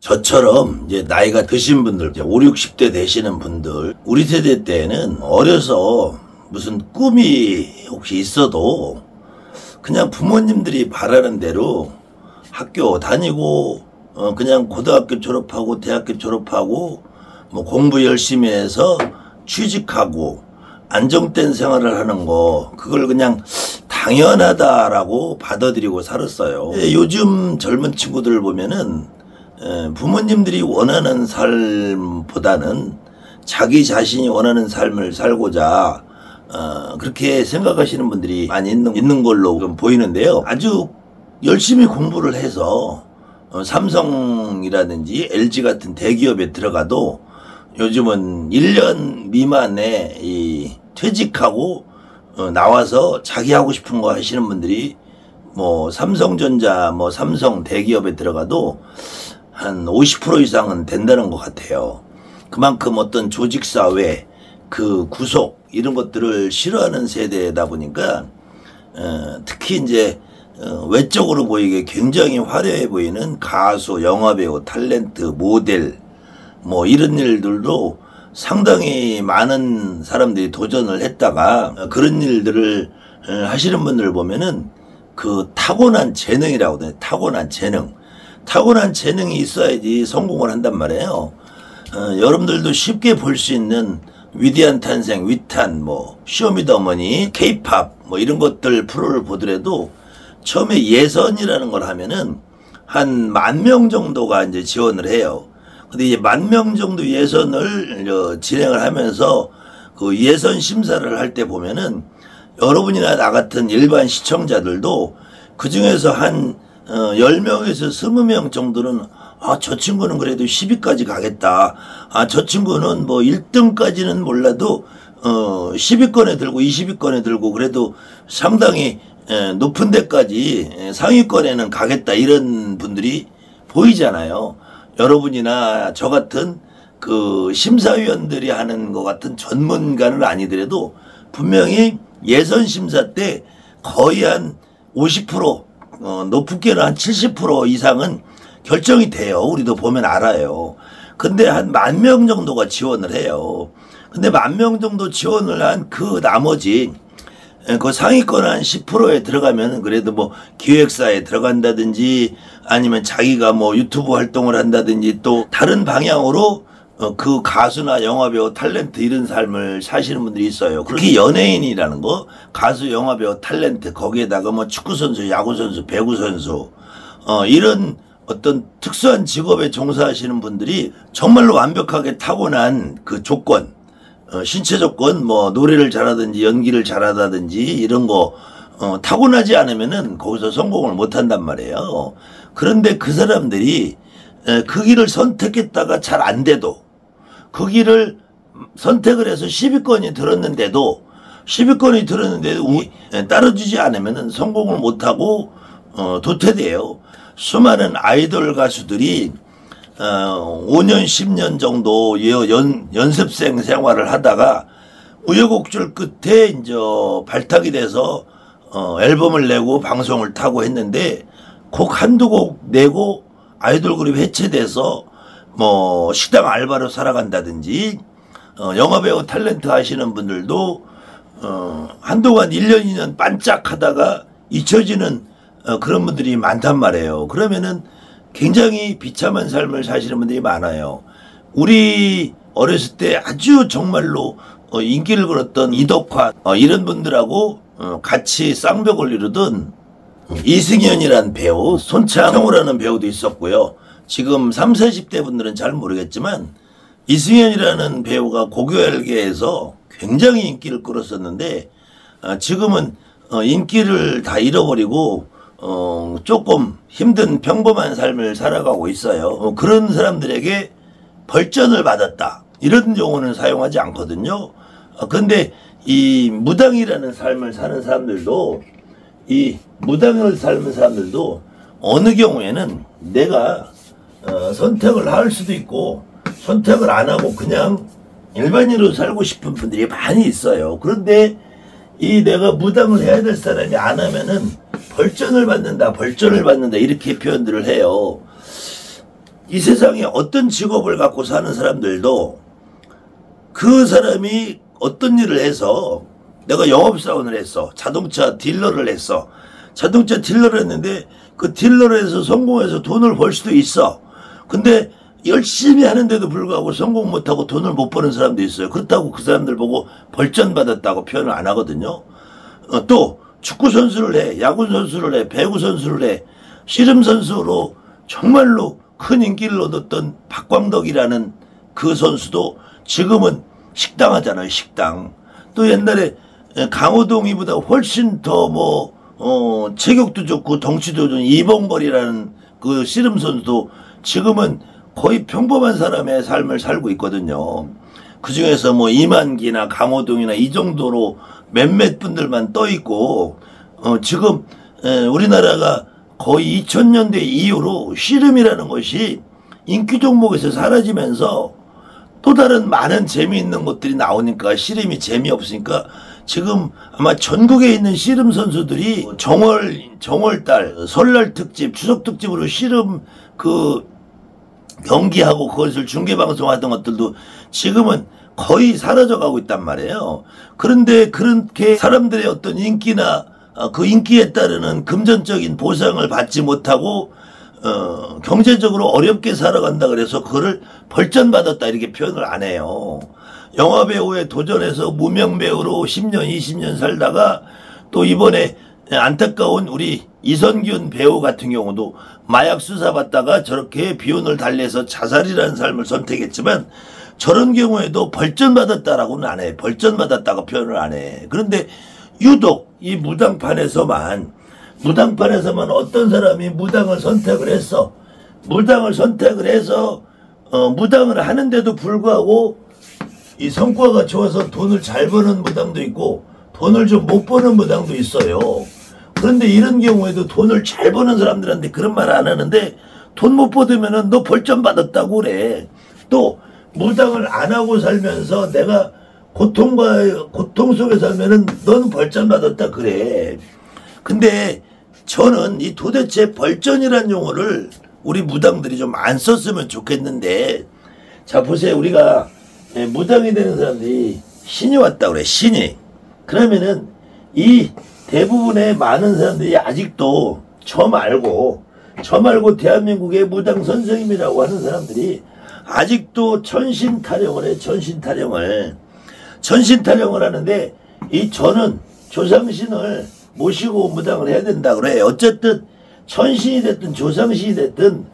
저처럼 이제 나이가 드신 분들, 이제 5, 60대 되시는 분들, 우리 세대 때는 어려서 무슨 꿈이 혹시 있어도 그냥 부모님들이 바라는 대로 학교 다니고 그냥 고등학교 졸업하고 대학교 졸업하고 뭐 공부 열심히 해서 취직하고 안정된 생활을 하는 거, 그걸 그냥 당연하다라고 받아들이고 살았어요. 요즘 젊은 친구들을 보면은 부모님들이 원하는 삶보다는 자기 자신이 원하는 삶을 살고자 그렇게 생각하시는 분들이 많이 있는 걸로 좀 보이는데요. 아주 열심히 공부를 해서 삼성이라든지 LG 같은 대기업에 들어가도 요즘은 1년 미만에 퇴직하고 나와서 자기 하고 싶은 거 하시는 분들이 뭐 삼성전자, 뭐 삼성 대기업에 들어가도 한 50% 이상은 된다는 것 같아요. 그만큼 어떤 조직사회, 그 구속 이런 것들을 싫어하는 세대다 보니까 특히 이제 외적으로 보이게 굉장히 화려해 보이는 가수, 영화배우, 탤런트, 모델 뭐 이런 일들도 상당히 많은 사람들이 도전을 했다가 그런 일들을 하시는 분들을 보면은 그 타고난 재능이라고 하거든요. 타고난 재능. 타고난 재능이 있어야지 성공을 한단 말이에요. 여러분들도 쉽게 볼 수 있는 위대한 탄생, 위탄, 뭐 쇼미더머니, 케이팝 뭐 이런 것들 프로를 보더라도 처음에 예선이라는 걸 하면은 한 10,000명 정도가 이제 지원을 해요. 근데 이제 10,000명 정도 예선을 진행을 하면서 그 예선 심사를 할 때 보면은 여러분이나 나 같은 일반 시청자들도 그 중에서 한 10명에서 20명 정도는 저 친구는 그래도 10위까지 가겠다. 저 친구는 뭐 1등까지는 몰라도 10위권에 들고 20위권에 들고 그래도 상당히 높은 데까지 상위권에는 가겠다. 이런 분들이 보이잖아요. 여러분이나 저 같은 그 심사위원들이 하는 것 같은 전문가는 아니더라도 분명히 예선 심사 때 거의 한 50%, 높게는 한 70% 이상은 결정이 돼요. 우리도 보면 알아요. 근데 한 10,000명 정도가 지원을 해요. 근데 10,000명 정도 지원을 한 그 나머지 그 상위권 한 10%에 들어가면 그래도 뭐 기획사에 들어간다든지 아니면 자기가 뭐 유튜브 활동을 한다든지 또 다른 방향으로 그 가수나 영화배우, 탤런트 이런 삶을 사시는 분들이 있어요. 특히 연예인이라는 거, 가수, 영화배우, 탤런트 거기에다가 뭐 축구선수, 야구선수, 배구선수 이런 어떤 특수한 직업에 종사하시는 분들이 정말로 완벽하게 타고난 그 조건, 신체 조건, 뭐 노래를 잘하든지 연기를 잘하다든지 이런 거 타고나지 않으면은 거기서 성공을 못 한단 말이에요. 그런데 그 사람들이 그 길을 선택했다가 잘 안 돼도 그 길을 선택을 해서 10위권이 들었는데도 따라주지 않으면은 성공을 못하고 도태돼요. 수많은 아이돌 가수들이 5년 10년 정도 연습생 생활을 하다가 우여곡절 끝에 이제 발탁이 돼서 앨범을 내고 방송을 타고 했는데 곡 한두 곡 내고 아이돌 그룹이 해체돼서 뭐 식당 알바로 살아간다든지 영화배우 탤런트 하시는 분들도 한동안 1년 2년 반짝하다가 잊혀지는 그런 분들이 많단 말이에요. 그러면은 굉장히 비참한 삶을 사시는 분들이 많아요. 우리 어렸을 때 아주 정말로 인기를 끌었던 이덕화 이런 분들하고 같이 쌍벽을 이루던 이승연이라는 배우, 손창호라는 배우도 있었고요. 지금 30, 40대 분들은 잘 모르겠지만 이승연이라는 배우가 고교열계에서 굉장히 인기를 끌었었는데 지금은 인기를 다 잃어버리고 조금 힘든 평범한 삶을 살아가고 있어요. 그런 사람들에게 벌전을 받았다 이런 용어는 사용하지 않거든요. 근데 이 무당이라는 삶을 사는 사람들도 어느 경우에는 내가 선택을 할 수도 있고 선택을 안 하고 그냥 일반인으로 살고 싶은 분들이 많이 있어요. 그런데 내가 무당을 해야 될 사람이 안 하면은 벌전을 받는다 이렇게 표현들을 해요. 이 세상에 어떤 직업을 갖고 사는 사람들도 그 사람이 어떤 일을 해서 내가 영업사원을 했어. 자동차 딜러를 했어. 자동차 딜러를 했는데 그 딜러를 해서 성공해서 돈을 벌 수도 있어. 근데 열심히 하는데도 불구하고 성공 못하고 돈을 못 버는 사람도 있어요. 그렇다고 그 사람들 보고 벌전 받았다고 표현을 안 하거든요. 또 축구 선수를 해, 야구 선수를 해, 배구 선수를 해. 씨름 선수로 정말로 큰 인기를 얻었던 박광덕이라는 그 선수도 지금은 식당 하잖아요. 식당. 또 옛날에 강호동이보다 훨씬 더 체격도 좋고 덩치도 좋은 이봉걸이라는 그 씨름 선수도 지금은 거의 평범한 사람의 삶을 살고 있거든요. 그 중에서 이만기나 강호동이나 이 정도로 몇몇 분들만 떠 있고, 지금 우리나라가 거의 2000년대 이후로 씨름이라는 것이 인기 종목에서 사라지면서 또 다른 많은 재미있는 것들이 나오니까 씨름이 재미없으니까 지금 아마 전국에 있는 씨름 선수들이 정월달, 설날 특집, 추석 특집으로 씨름 경기하고 그것을 중계방송하던 것들도 지금은 거의 사라져가고 있단 말이에요. 그런데 그렇게 사람들의 어떤 인기나 그 인기에 따르는 금전적인 보상을 받지 못하고 경제적으로 어렵게 살아간다 그래서 그거를 벌전받았다 이렇게 표현을 안 해요. 영화배우에 도전해서 무명배우로 10년 20년 살다가 또 이번에 안타까운 우리 이선균 배우 같은 경우도 마약 수사받다가 저렇게 비운을 달래서 자살이라는 삶을 선택했지만 저런 경우에도 벌전받았다라고는 안 해. 벌전받았다고 표현을 안 해. 그런데 유독 이 무당판에서만 어떤 사람이 무당을 선택을 했어. 무당을 선택을 해서 무당을 하는데도 불구하고 이 성과가 좋아서 돈을 잘 버는 무당도 있고 돈을 좀 못 버는 무당도 있어요. 그런데 이런 경우에도 돈을 잘 버는 사람들한테 그런 말 안 하는데 돈 못 받으면은 너 벌점 받았다고 그래. 또 무당을 안 하고 살면서 내가 고통 속에 살면은 넌 벌점 받았다 그래. 근데 저는 이 도대체 벌전이란 용어를 우리 무당들이 좀 안 썼으면 좋겠는데, 자 보세요. 우리가 무당이 되는 사람들이 신이 왔다 그래. 신이. 그러면은 이 대부분의 많은 사람들이 아직도 저 말고 대한민국의 무당 선생님이라고 하는 사람들이 아직도 천신타령을 해. 천신타령을 하는데 이 저는 조상신을 모시고 무당을 해야 된다 그래. 어쨌든 천신이 됐든 조상신이 됐든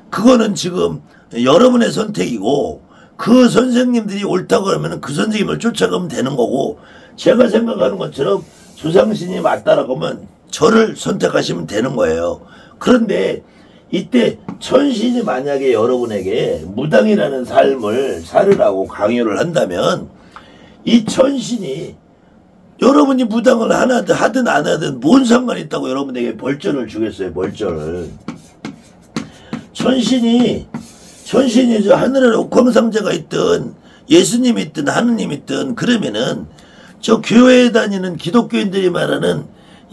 그거는 지금 여러분의 선택이고 그 선생님들이 옳다고 그러면 그 선생님을 쫓아가면 되는 거고, 제가 생각하는 것처럼 조상신이 맞다라고 하면 저를 선택하시면 되는 거예요. 그런데 이때 천신이 만약에 여러분에게 무당이라는 삶을 살으라고 강요를 한다면 이 천신이 여러분이 무당을 하든 안 하든 뭔 상관이 있다고 여러분에게 벌전을 주겠어요. 벌전을. 천신이 저 하늘에 옥황상제가 있든 예수님이 있든 하느님이 있든 그러면은 저 교회에 다니는 기독교인들이 말하는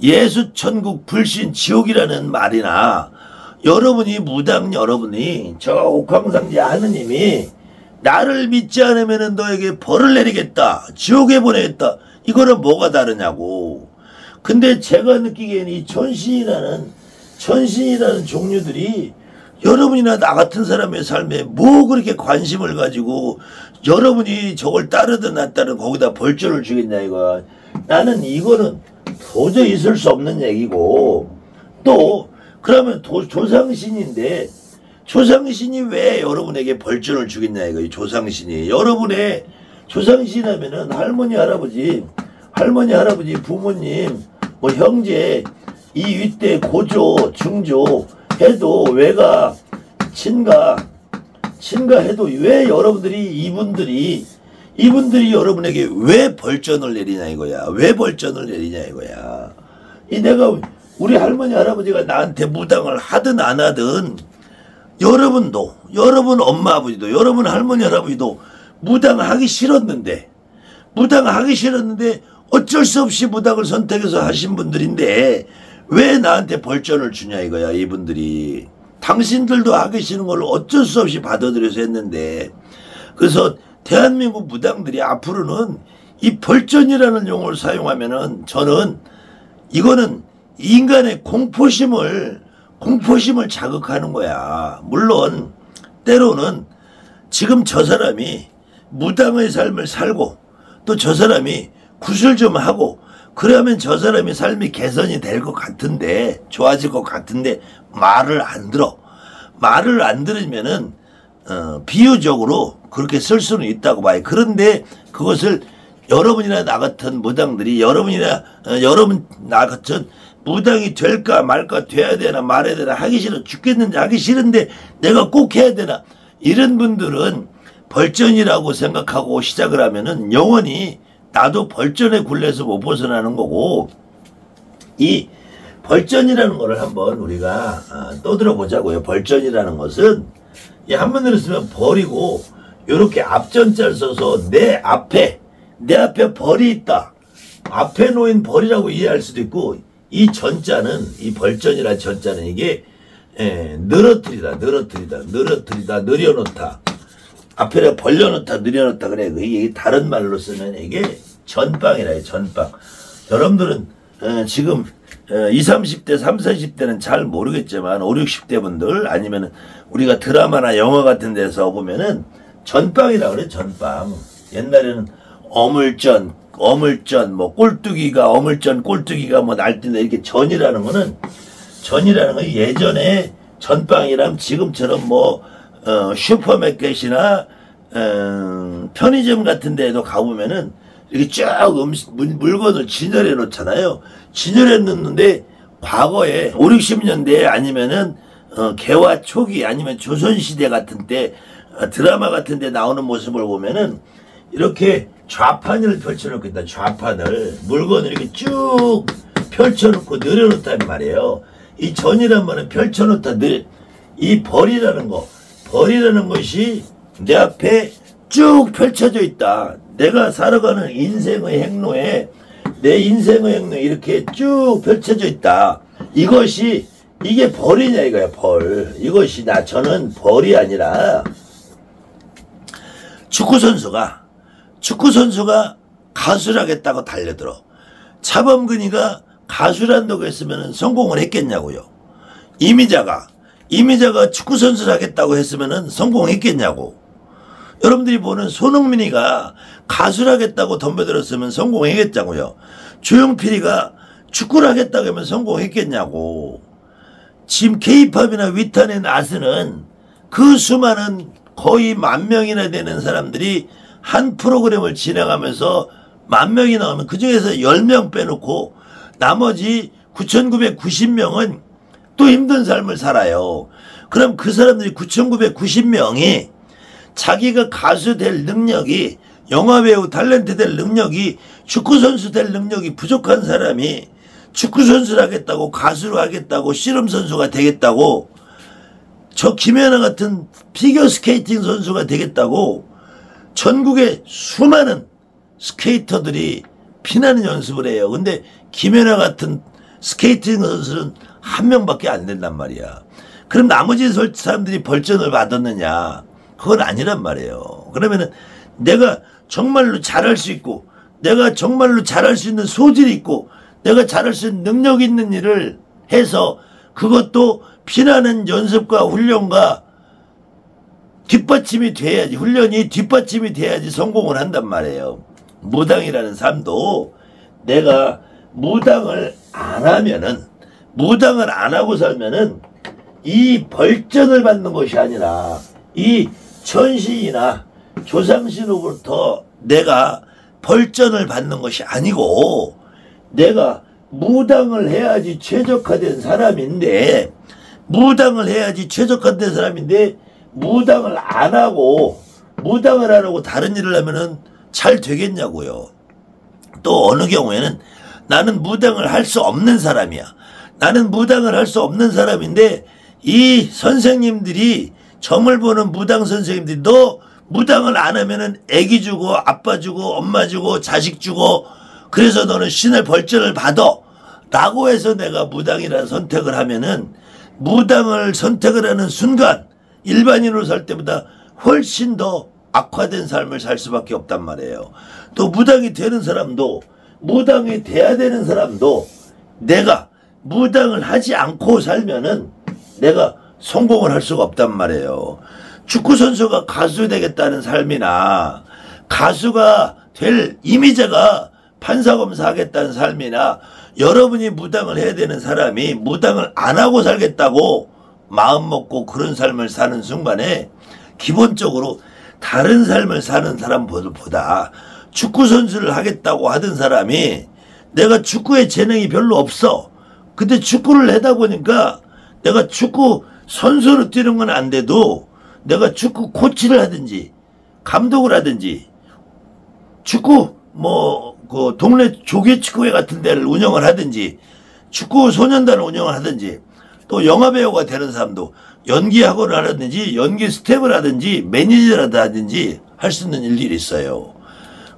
예수 천국 불신 지옥이라는 말이나 여러분이 저 옥황상제 하느님이 나를 믿지 않으면은 너에게 벌을 내리겠다, 지옥에 보내겠다, 이거는 뭐가 다르냐고. 근데 제가 느끼기에는 이 천신이라는 종류들이 여러분이나 나 같은 사람의 삶에 뭐 그렇게 관심을 가지고 여러분이 저걸 따르든 안 따르든 거기다 벌전을 주겠냐 이거. 나는 이거는 도저히 있을 수 없는 얘기고, 또 그러면 조상신인데 조상신이 왜 여러분에게 벌전을 주겠냐 이거. 조상신이 여러분의 조상신하면은 할머니 할아버지 부모님 형제 이 윗대 고조 중조 해도 외가 친가 해도 왜 여러분들이 이분들이 여러분에게 왜 벌전을 내리냐 이거야. 왜 벌전을 내리냐 이거야. 우리 할머니 할아버지가 나한테 무당을 하든 안 하든 여러분 엄마 아버지도 여러분 할머니 할아버지도 무당하기 싫었는데 어쩔 수 없이 무당을 선택해서 하신 분들인데 왜 나한테 벌전을 주냐 이거야. 이분들이 당신들도 하기 싫은 걸 어쩔 수 없이 받아들여서 했는데, 그래서 대한민국 무당들이 앞으로는 이 벌전이라는 용어를 사용하면은 저는 이거는 인간의 공포심을 자극하는 거야. 물론 때로는 지금 저 사람이 무당의 삶을 살고 또 저 사람이 구슬 좀 하고 그러면 저 사람의 삶이 개선이 될 것 같은데, 좋아질 것 같은데 말을 안 들어. 말을 안 들으면은 비유적으로 그렇게 쓸 수는 있다고 봐요. 그런데 그것을 여러분이나 나 같은 무당들이, 여러분 나 같은 무당이 될까 말까, 돼야 되나 말해야 되나, 하기 싫어 죽겠는데 하기 싫은데 내가 꼭 해야 되나, 이런 분들은 벌전이라고 생각하고 시작을 하면은 영원히 나도 벌전에 굴려서 못 벗어나는 거고, 이 벌전이라는 거를 한번 우리가 떠들어보자고요. 벌전이라는 것은 한문으로 쓰면 벌이고, 요렇게 앞전자를 써서 내 앞에 벌이 있다, 앞에 놓인 벌이라고 이해할 수도 있고, 이 전자는, 이 벌전이라는 전자는 이게 늘어뜨리다, 늘려놓다, 앞에다 벌려놓다, 늘려놓다, 그래. 이게 다른 말로 쓰면 이게 전빵이라, 전빵. 여러분들은 지금 20, 30대, 30, 40대는 잘 모르겠지만 5, 60대 분들, 아니면 우리가 드라마나 영화 같은 데서 보면은 전빵이라 그래. 전빵. 옛날에는 어물전, 뭐 꼴뚜기가, 어물전 꼴뚜기가 뭐 날뛴다, 이렇게 전이라는 거는 예전에 전빵이랑 지금처럼 뭐 슈퍼마켓이나 편의점 같은 데에도 가보면은 이렇게 쫙 물건을 진열해 놓잖아요. 진열해 놓는데 과거에 5, 60년대 아니면은 개화 초기 아니면 조선시대 같은 때 드라마 같은 데 나오는 모습을 보면은 이렇게 좌판을 펼쳐놓고 있다. 좌판을, 물건을 이렇게 쭉 펼쳐놓고 늘여놓단 말이에요. 이 전이란 말은 펼쳐놓다, 이 벌이라는 것이 내 앞에 쭉 펼쳐져 있다. 내가 살아가는 인생의 행로에, 내 인생의 행로에 이렇게 쭉 펼쳐져 있다. 이게 벌이냐 이거야, 벌. 저는 벌이 아니라, 축구선수가 가수를 하겠다고 달려들어. 차범근이가 가수를 한다고 했으면 성공을 했겠냐고요. 이미자가 축구선수를 하겠다고 했으면 성공했겠냐고. 여러분들이 보는 손흥민이가 가수를 하겠다고 덤벼들었으면 성공했겠냐고요. 조용필이가 축구를 하겠다고 하면 성공했겠냐고. 지금 K-팝이나 위탄의 나스는 그 수많은 거의 10,000명이나 되는 사람들이 한 프로그램을 진행하면서 10,000명이 나오면 그 중에서 10명 빼놓고 나머지 9,990명은 또 힘든 삶을 살아요. 그럼 그 사람들이 9,990명이 자기가 가수 될 능력이, 영화배우 탤런트 될 능력이, 축구선수 될 능력이 부족한 사람이 축구선수를 하겠다고, 가수를 하겠다고, 씨름선수가 되겠다고, 저 김연아 같은 피겨스케이팅 선수가 되겠다고 전국의 수많은 스케이터들이 피나는 연습을 해요. 근데 김연아 같은 스케이팅 선수는 한 명밖에 안 된단 말이야. 그럼 나머지 사람들이 벌전을 받았느냐? 그건 아니란 말이에요. 그러면은 내가 정말로 잘할 수 있고, 내가 정말로 잘할 수 있는 소질이 있고, 내가 잘할 수 있는 능력 있는 일을 해서 그것도 피나는 연습과 훈련과 뒷받침이 돼야지, 훈련이 뒷받침이 돼야지 성공을 한단 말이에요. 무당이라는 삶도 내가 무당을 안 하고 살면은 이 벌전을 받는 것이 아니라 이 천신이나 조상신으로부터 내가 벌전을 받는 것이 아니고, 내가 무당을 해야지 최적화된 사람인데, 무당을 안 하고 다른 일을 하면은 잘 되겠냐고요. 또 어느 경우에는 나는 무당을 할 수 없는 사람이야. 나는 무당을 할 수 없는 사람인데, 이 선생님들이, 점을 보는 무당 선생님들이 너 무당을 안 하면은 애기 주고 아빠 주고 엄마 주고 자식 주고 그래서 너는 신의 벌전을 받아 라고 해서 내가 무당이라는 선택을 하면은 무당을 선택을 하는 순간 일반인으로 살 때보다 훨씬 더 악화된 삶을 살 수밖에 없단 말이에요. 또 무당이 되는 사람도, 무당이 돼야 되는 사람도 내가 무당을 하지 않고 살면은 내가 성공을 할 수가 없단 말이에요. 축구선수가 가수 되겠다는 삶이나 가수가 될 이미자가 판사검사 하겠다는 삶이나 여러분이 무당을 해야 되는 사람이 무당을 안 하고 살겠다고 마음 먹고 그런 삶을 사는 순간에 기본적으로 다른 삶을 사는 사람보다 축구선수를 하겠다고 하던 사람이 내가 축구에 재능이 별로 없어. 근데 축구를 하다 보니까 내가 축구 선수로 뛰는 건 안 돼도 내가 축구 코치를 하든지 감독을 하든지 축구 그 동네 조개축구회 같은 데를 운영을 하든지 축구 소년단을 운영을 하든지 또 영화배우가 되는 사람도 연기학원을 하든지 연기 스텝을 하든지 매니저를 하든지 할 수 있는 일들이 있어요.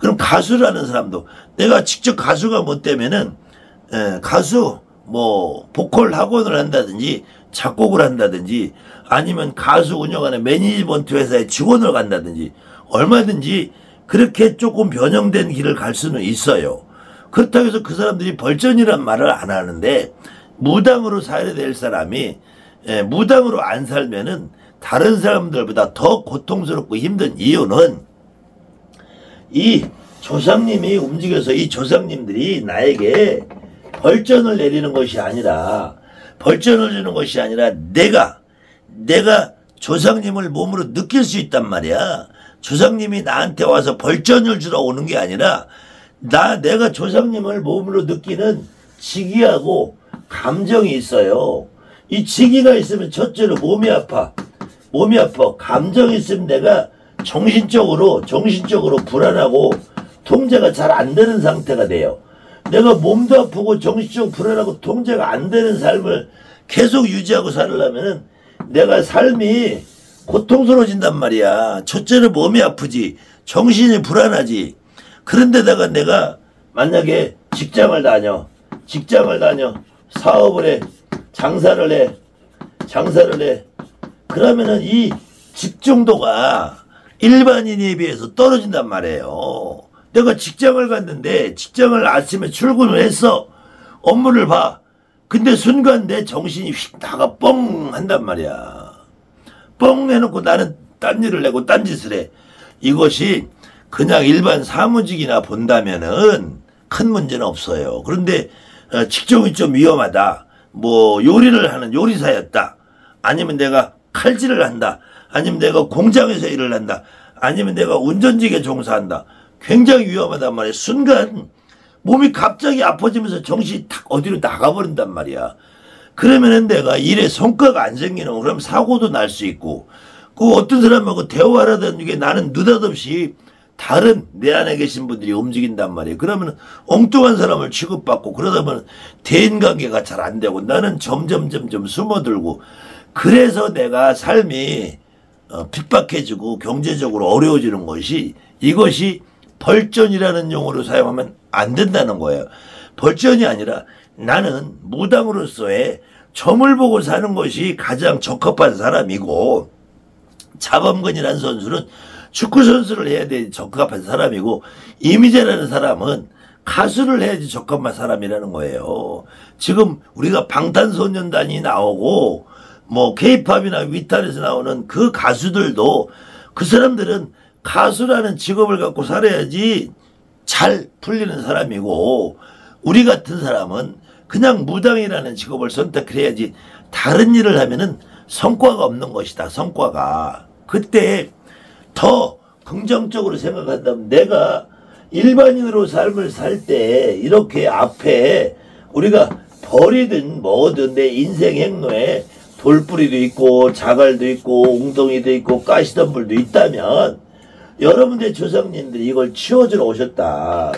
그럼 가수라는 사람도 내가 직접 가수가 못 되면은 가수 보컬 학원을 한다든지 작곡을 한다든지 아니면 가수 운영하는 매니지먼트 회사에 직원을 간다든지 얼마든지 그렇게 조금 변형된 길을 갈 수는 있어요. 그렇다고 해서 그 사람들이 벌전이란 말을 안 하는데 무당으로 살아야 될 사람이 무당으로 안 살면은 다른 사람들보다 더 고통스럽고 힘든 이유는 이 조상님이 움직여서 이 조상님들이 나에게 벌전을 내리는 것이 아니라 벌전을 주는 것이 아니라 내가 조상님을 몸으로 느낄 수 있단 말이야. 조상님이 나한테 와서 벌전을 주러 오는 게 아니라 내가 조상님을 몸으로 느끼는 직위하고 감정이 있어요. 이 직위가 있으면 첫째로 몸이 아파. 감정이 있으면 내가 정신적으로 불안하고 통제가 잘 안 되는 상태가 돼요. 내가 몸도 아프고 정신적으로 불안하고 통제가 안 되는 삶을 계속 유지하고 살려면은 내가 삶이 고통스러워진단 말이야. 첫째는 몸이 아프지, 정신이 불안하지. 그런데다가 내가 만약에 직장을 다녀, 사업을 해, 장사를 해. 그러면은 이 집중도가 일반인에 비해서 떨어진단 말이에요. 내가 직장을 갔는데 직장을 아침에 출근을 했어. 업무를 봐. 근데 순간 내 정신이 휙 나가 뻥 한단 말이야. 뻥 해놓고 나는 딴 일을 내고 딴 짓을 해. 이것이 그냥 일반 사무직이나 본다면은 큰 문제는 없어요. 그런데 직종이 좀 위험하다. 요리를 하는 요리사였다. 아니면 내가 칼질을 한다. 아니면 내가 공장에서 일을 한다. 아니면 내가 운전직에 종사한다. 굉장히 위험하단 말이야. 순간 몸이 갑자기 아파지면서 정신이 탁 어디로 나가버린단 말이야. 그러면은 내가 일에 성과가 안 생기는, 그럼 사고도 날 수 있고, 그 어떤 사람하고 대화를 하던 게 나는 느닷없이 다른 내 안에 계신 분들이 움직인단 말이에요. 그러면 엉뚱한 사람을 취급받고 그러다 보면 대인관계가 잘 안 되고 나는 점점 숨어들고, 그래서 내가 삶이 핍박해지고 경제적으로 어려워지는 것이, 이것이 벌전이라는 용어로 사용하면 안 된다는 거예요. 벌전이 아니라 나는 무당으로서의 점을 보고 사는 것이 가장 적합한 사람이고, 자범근이라는 선수는 축구 선수를 해야 되지 적합한 사람이고, 이미재라는 사람은 가수를 해야지 적합한 사람이라는 거예요. 지금 우리가 방탄소년단이 나오고 케이팝이나 위탄에서 나오는 그 가수들도, 그 사람들은 가수라는 직업을 갖고 살아야지 잘 풀리는 사람이고, 우리 같은 사람은 그냥 무당이라는 직업을 선택해야지 다른 일을 하면은 성과가 없는 것이다. 성과가. 그때 더 긍정적으로 생각한다면, 내가 일반인으로 삶을 살 때 이렇게 앞에 우리가 벌이든 뭐든 내 인생 행로에 돌뿌리도 있고 자갈도 있고 웅덩이도 있고 가시덤불도 있다면, 여러분들의 조상님들이 이걸 치워주러 오셨다.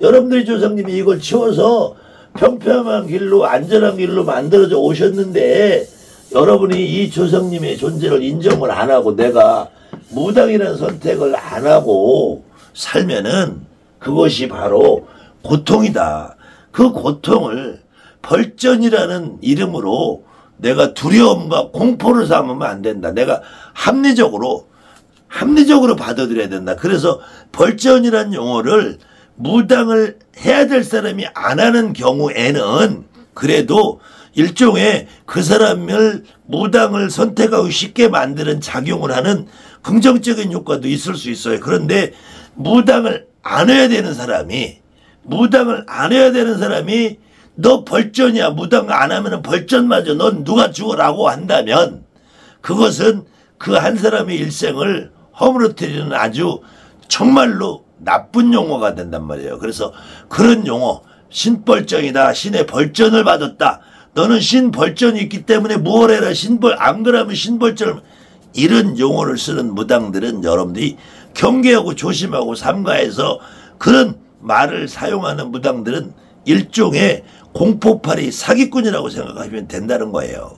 여러분들의 조상님이 이걸 치워서 평평한 길로, 안전한 길로 만들어져 오셨는데, 여러분이 이 조상님의 존재를 인정을 안 하고 내가 무당이라는 선택을 안 하고 살면은 그것이 바로 고통이다. 그 고통을 벌전이라는 이름으로 내가 두려움과 공포를 삼으면 안 된다. 내가 합리적으로 받아들여야 된다. 그래서 벌전이라는 용어를 무당을 해야 될 사람이 안 하는 경우에는 그래도 일종의 그 사람을 무당을 선택하고 쉽게 만드는 작용을 하는 긍정적인 효과도 있을 수 있어요. 그런데 무당을 안 해야 되는 사람이 너 벌전이야. 무당 안 하면 벌전 맞아. 넌 누가 죽어라고 한다면 그것은 그 한 사람의 일생을 허물어뜨리는 아주 정말로 나쁜 용어가 된단 말이에요. 그래서 그런 용어, 신벌전이다. 신의 벌전을 받았다. 너는 신벌전이 있기 때문에 무엇 해라. 안 그러면 신벌전을, 이런 용어를 쓰는 무당들은 여러분들이 경계하고 조심하고 삼가해서, 그런 말을 사용하는 무당들은 일종의 공포팔이 사기꾼이라고 생각하시면 된다는 거예요.